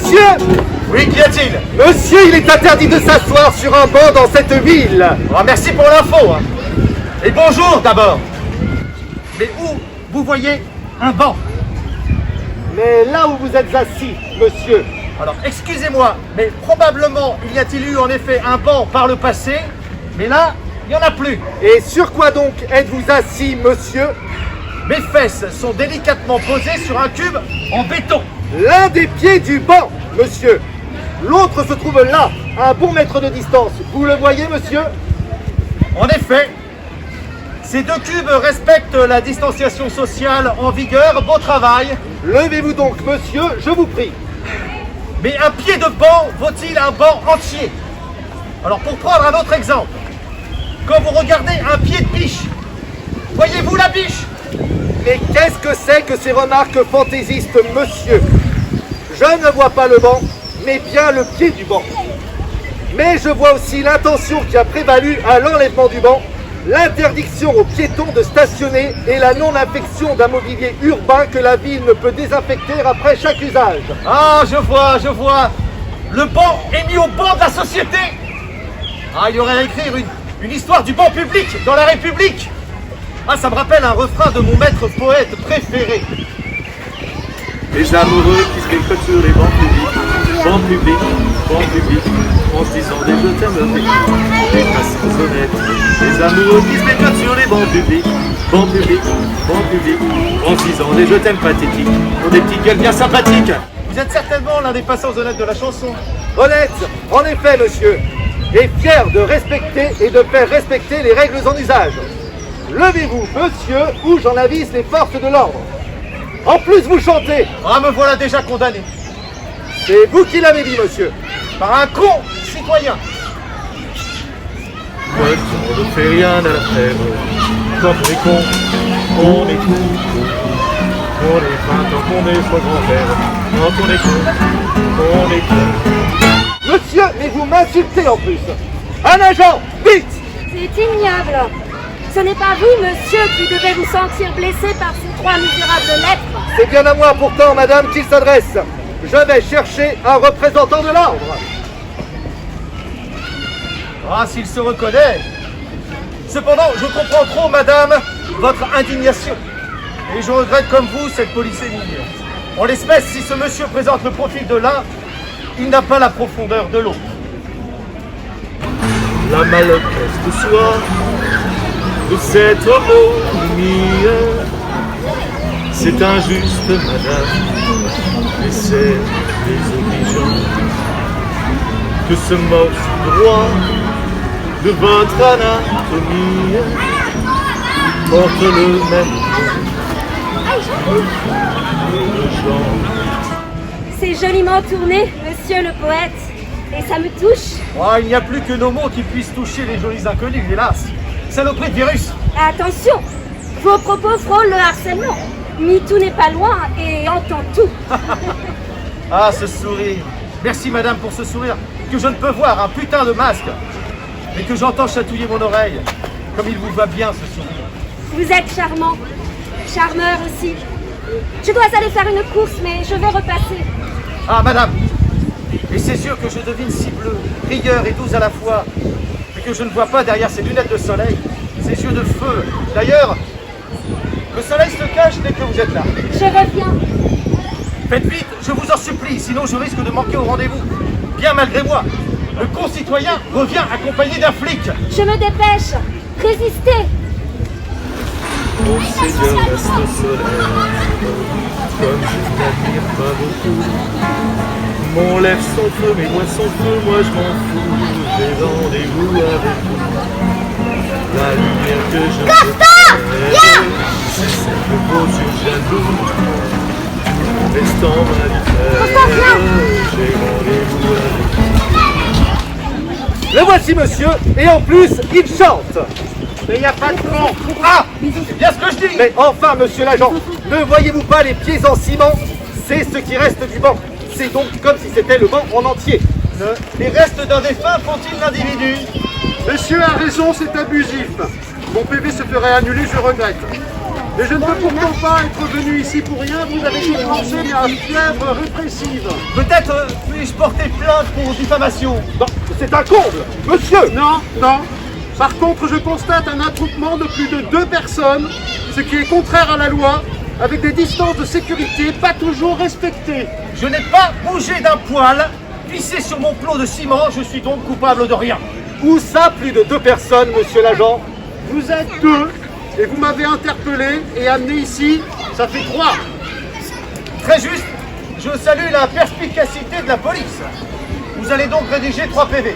Monsieur! Oui, qu'y a-t-il? Monsieur, il est interdit de s'asseoir sur un banc dans cette ville. Oh, merci pour l'info. Hein. Et bonjour d'abord. Mais où vous voyez un banc? Mais là où vous êtes assis, monsieur. Alors, excusez-moi, mais probablement il y a-t-il eu en effet un banc par le passé, mais là, il n'y en a plus. Et sur quoi donc êtes-vous assis, monsieur? Mes fesses sont délicatement posées sur un cube en béton. L'un des pieds du banc, monsieur. L'autre se trouve là, à un bon mètre de distance. Vous le voyez, monsieur? En effet, ces deux cubes respectent la distanciation sociale en vigueur. Beau travail. Levez-vous donc, monsieur, je vous prie. Mais un pied de banc vaut-il un banc entier? Alors pour prendre un autre exemple, quand vous regardez un pied de biche, voyez-vous la biche? Mais qu'est-ce que c'est que ces remarques fantaisistes, monsieur? Je ne vois pas le banc, mais bien le pied du banc. Mais je vois aussi l'intention qui a prévalu à l'enlèvement du banc, l'interdiction aux piétons de stationner et la non-infection d'un mobilier urbain que la ville ne peut désinfecter après chaque usage. Ah, je vois. Le banc est mis au banc de la société. Ah, il y aurait à écrire une histoire du banc public dans la République. Ah, ça me rappelle un refrain de mon maître poète préféré. Les amoureux qui se décollent sur les bancs publics, en se disant des je t'aime, des façons honnêtes. Les amoureux qui se décollent sur les bancs publics, en se disant des je t'aime pathétiques, pour des petites gueules bien sympathiques. Vous êtes certainement l'un des passants honnêtes de la chanson. Honnête, en effet, monsieur, et fier de respecter et de faire respecter les règles en usage. Levez-vous, monsieur, ou j'en avise les forces de l'ordre. En plus, vous chantez. Ah, me voilà déjà condamné. C'est vous qui l'avez dit, monsieur. Par un con citoyen. Quand on ne fait rien à la fève, quand on est con, on est con. On est fin tant qu'on est soit grand-père, quand on est con, on est con. Monsieur, mais vous m'insultez en plus. Un agent, vite! C'est ignoble. Ce n'est pas vous, monsieur, qui devez vous sentir blessé par ces trois misérables lettres. C'est bien à moi pourtant, madame, qu'il s'adresse. Je vais chercher un représentant de l'ordre. Ah, s'il se reconnaît. Cependant, je comprends trop, madame, votre indignation. Et je regrette comme vous cette polysémie. En l'espèce, si ce monsieur présente le profil de l'un, il n'a pas la profondeur de l'autre. La maladresse de soi, de cette homonie, c'est injuste, madame, mais c'est désobligeant que ce morceau droit de votre anatomie porte le même nom. C'est joliment tourné, monsieur le poète, et ça me touche. Oh, il n'y a plus que nos mots qui puissent toucher les jolis inconnus, hélas. Saloperie de virus. Attention, vos propos frôlent le harcèlement. MeToo n'est pas loin et entend tout. Ah, ce sourire. Merci, madame, pour ce sourire que je ne peux voir, un putain de masque. Mais que j'entends chatouiller mon oreille. Comme il vous va bien, ce sourire. Vous êtes charmant, charmeur aussi. Je dois aller faire une course, mais je vais repasser. Ah, madame. Et ces yeux que je devine si bleus, rieurs et doux à la fois, mais que je ne vois pas derrière ces lunettes de soleil, ces yeux de feu. D'ailleurs, le soleil se cache dès que vous êtes là. Je reviens. Faites vite, je vous en supplie, sinon je risque de manquer au rendez-vous. Bien malgré moi, le concitoyen revient accompagné d'un flic. Je me dépêche. Résistez. Mon Seigneur reste au soleil, comme je n'admire pas beaucoup. Mon lèvre son feu, mes doigts son feu, moi je m'en fous. J'ai rendez-vous avec vous. La lumière que je Costa, viens. c'est celle que vos yeux jaloux. Restant ma vie, j'ai rendez-vous avec vous. Le voici, monsieur, et en plus, il chante. Mais il n'y a pas de con. Ah, c'est bien ce que je dis. Mais enfin, monsieur l'agent, ne voyez-vous pas les pieds en ciment? C'est ce qui reste du banc. C'est donc comme si c'était le banc en entier. Les restes d'un défunt font-ils l'individu? Monsieur a raison, c'est abusif. Mon PV se ferait annuler, je regrette. Mais je ne peux pourtant pas être venu ici pour rien. Vous avez déclenché la fièvre répressive. Peut-être puis-je porter plainte pour diffamation. Non, c'est un comble. Monsieur, Non, non. Par contre, je constate un attroupement de plus de 2 personnes, ce qui est contraire à la loi, avec des distances de sécurité pas toujours respectées. Je n'ai pas bougé d'un poil. Pissé sur mon plot de ciment, je suis donc coupable de rien. où ça, plus de 2 personnes, monsieur l'agent? Vous êtes 2 et vous m'avez interpellé et amené ici, ça fait 3. Très juste, je salue la perspicacité de la police. Vous allez donc rédiger 3 PV.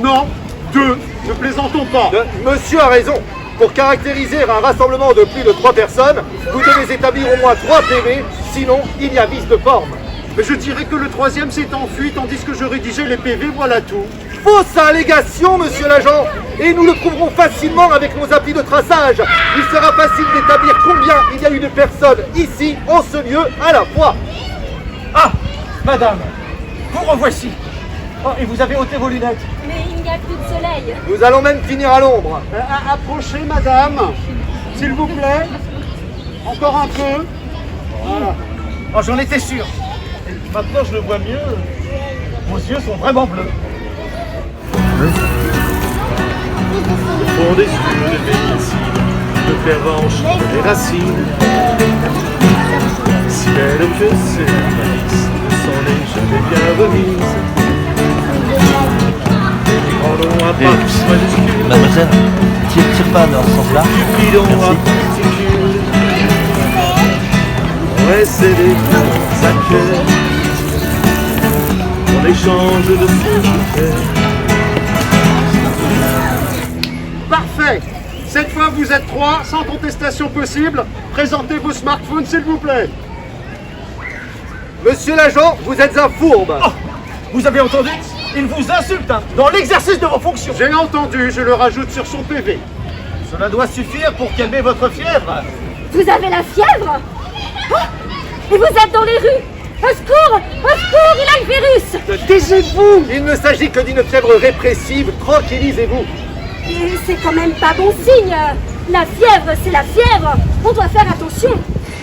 Non, 2, ne plaisantons pas. Monsieur a raison. Pour caractériser un rassemblement de plus de 3 personnes, vous devez établir au moins 3 PV, sinon il y a vice de forme. Mais je dirais que le 3e s'est enfui tandis que je rédigeais les PV, voilà tout. Fausse allégation, monsieur l'agent, et nous le prouverons facilement avec nos applis de traçage. Il sera facile d'établir combien il y a eu de personnes ici, en ce lieu, à la fois. Ah, madame, vous revoici. Oh, et vous avez ôté vos lunettes. Mais il n'y a plus de soleil. Nous allons même finir à l'ombre. Approchez, madame, s'il vous plaît. Encore un peu. Voilà. Oh, j'en étais sûr. Et maintenant, je le vois mieux. Vos yeux sont vraiment bleus. Au fond des yeux de médecine, de pervenche des racines. Si belle que c'est la malice, ne s'en est jamais bien remise. Prenons un pas majuscule, Mademoiselle, tire pas dans ce sens-là. Cupidon à particules. On essaie des points à cœur, en échange de ce que fait. Parfait. Cette fois, vous êtes 3, sans contestation possible. Présentez vos smartphones, s'il vous plaît. Monsieur l'agent, vous êtes un fourbe. Oh, vous avez entendu? Il vous insulte hein, dans l'exercice de vos fonctions. J'ai entendu, je le rajoute sur son PV. Cela doit suffire pour calmer votre fièvre. Vous avez la fièvre? Oh, et vous êtes dans les rues. Au secours! Au secours! Il a le virus! Taisez-vous. Il ne s'agit que d'une fièvre répressive. Tranquillisez-vous. Et c'est quand même pas bon signe. La fièvre, c'est la fièvre. On doit faire attention.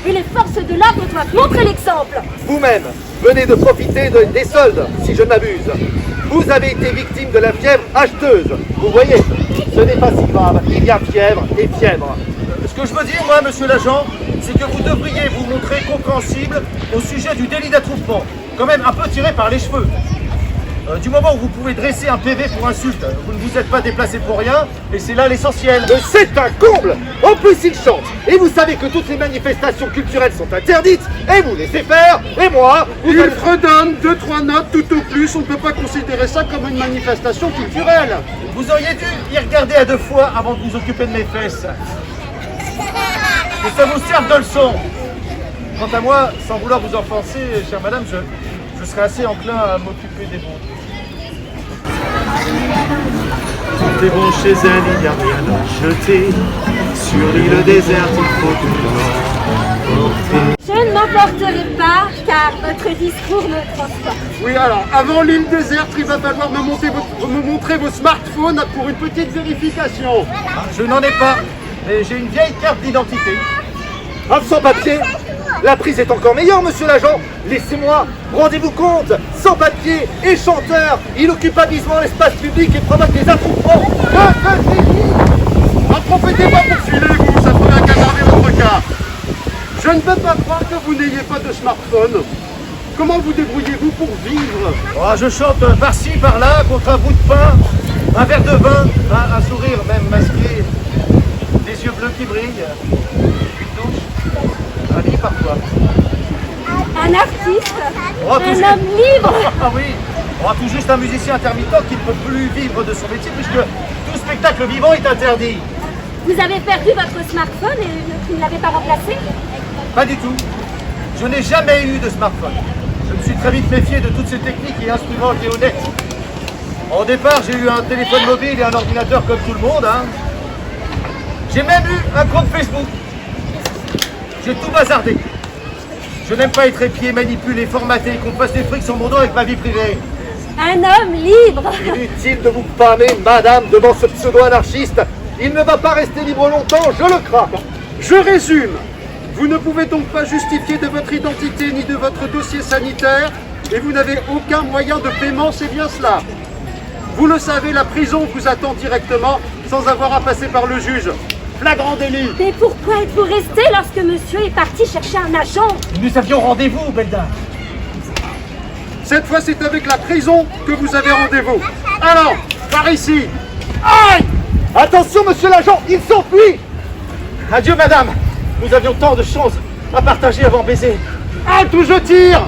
Et les forces de l'ordre doivent montrer l'exemple. Vous-même, venez de profiter des soldes, si je ne m'abuse. Vous avez été victime de la fièvre acheteuse. Vous voyez, ce n'est pas si grave. Il y a fièvre et fièvre. Ce que je veux dire, moi, monsieur l'agent, c'est que vous devriez vous montrer compréhensible au sujet du délit d'attroupement. Quand même un peu tiré par les cheveux. Du moment où vous pouvez dresser un PV pour insulte, vous ne vous êtes pas déplacé pour rien, et c'est là l'essentiel. Mais c'est un comble. En plus, il chante. Et vous savez que toutes les manifestations culturelles sont interdites. Et vous laissez faire. Et moi, vous Il allez... fredonne 2-3 notes tout au plus. On ne peut pas considérer ça comme une manifestation culturelle. Vous auriez dû y regarder à 2 fois avant de vous occuper de mes fesses. Que ça vous serve de leçon. Quant à moi, sans vouloir vous offenser, chère madame, je serais assez enclin à m'occuper des bons. T'es bon chez elle, il n'y a rien à jeter. Sur l'île déserte, il faut tout emporter. Je ne m'emporterai pas, car votre discours me transporte. Oui, alors, avant l'île déserte, il va falloir me montrer vos smartphones pour une petite vérification. Je n'en ai pas, mais j'ai une vieille carte d'identité. Un sans-papier. La prise est encore meilleure, monsieur l'agent. Laissez-moi. Rendez-vous compte. Sans-papier et chanteur. Il occupe avisement l'espace public et provoque des attroupements. N'en profitez pas pour filer, vous, ça pourrait aggraver votre cas. Je ne peux pas croire que vous n'ayez pas de smartphone. Comment vous débrouillez-vous pour vivre? Oh, je chante par-ci, par-là, contre un bout de pain, un verre de vin, un sourire même masqué, des yeux bleus qui brillent, une douche, un lit parfois. Un artiste, Oh, tout un juste- homme libre. Ah oui, oh, tout juste un musicien intermittent qui ne peut plus vivre de son métier puisque tout spectacle vivant est interdit. Vous avez perdu votre smartphone et vous ne l'avez pas remplacé? Pas du tout. Je n'ai jamais eu de smartphone. Je me suis très vite méfié de toutes ces techniques et instruments liés au net. Au départ, j'ai eu un téléphone mobile et un ordinateur comme tout le monde. Hein. J'ai même eu un compte Facebook. J'ai tout bazardé. Je n'aime pas être épié, manipulé, formaté, qu'on fasse des frics sur mon dos avec ma vie privée. Un homme libre. Inutile de vous pâmer, madame, devant ce pseudo-anarchiste. Il ne va pas rester libre longtemps, je le crains. Je résume. Vous ne pouvez donc pas justifier de votre identité ni de votre dossier sanitaire et vous n'avez aucun moyen de paiement, c'est bien cela. Vous le savez, la prison vous attend directement sans avoir à passer par le juge. Flagrant délit. Mais pourquoi êtes-vous resté lorsque monsieur est parti chercher un agent? Nous avions rendez-vous, belle dame. Cette fois, c'est avec la prison que vous avez rendez-vous. Alors, par ici. Aïe! Attention, monsieur l'agent, il s'enfuit! Adieu, madame. Nous avions tant de choses à partager avant baiser. Halte ou je tire!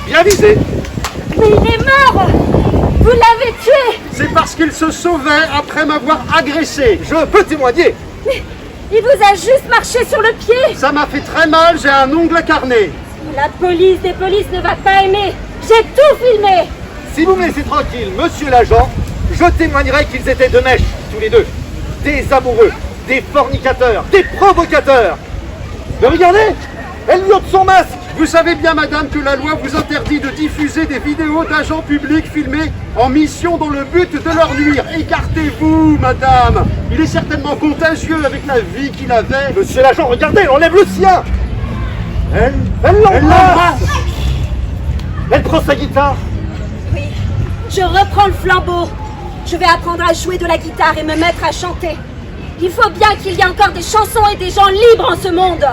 Bien visé! Mais il est mort! Vous l'avez tué! C'est parce qu'il se sauvait après m'avoir agressé. Je peux témoigner! Mais il vous a juste marché sur le pied! Ça m'a fait très mal, j'ai un ongle carné. La police des polices ne va pas aimer! J'ai tout filmé! Si vous me laissez tranquille, monsieur l'agent, je témoignerai qu'ils étaient de mèche, tous les deux. Des amoureux, des fornicateurs, des provocateurs. Mais regardez, elle lui ôte son masque. Vous savez bien, madame, que la loi vous interdit de diffuser des vidéos d'agents publics filmés en mission dans le but de leur nuire. Écartez-vous, madame. Il est certainement contagieux avec la vie qu'il avait. Monsieur l'agent, regardez, elle enlève le sien. Elle l'embrasse. Elle prend sa guitare. Oui, je reprends le flambeau. Je vais apprendre à jouer de la guitare et me mettre à chanter. Il faut bien qu'il y ait encore des chansons et des gens libres en ce monde.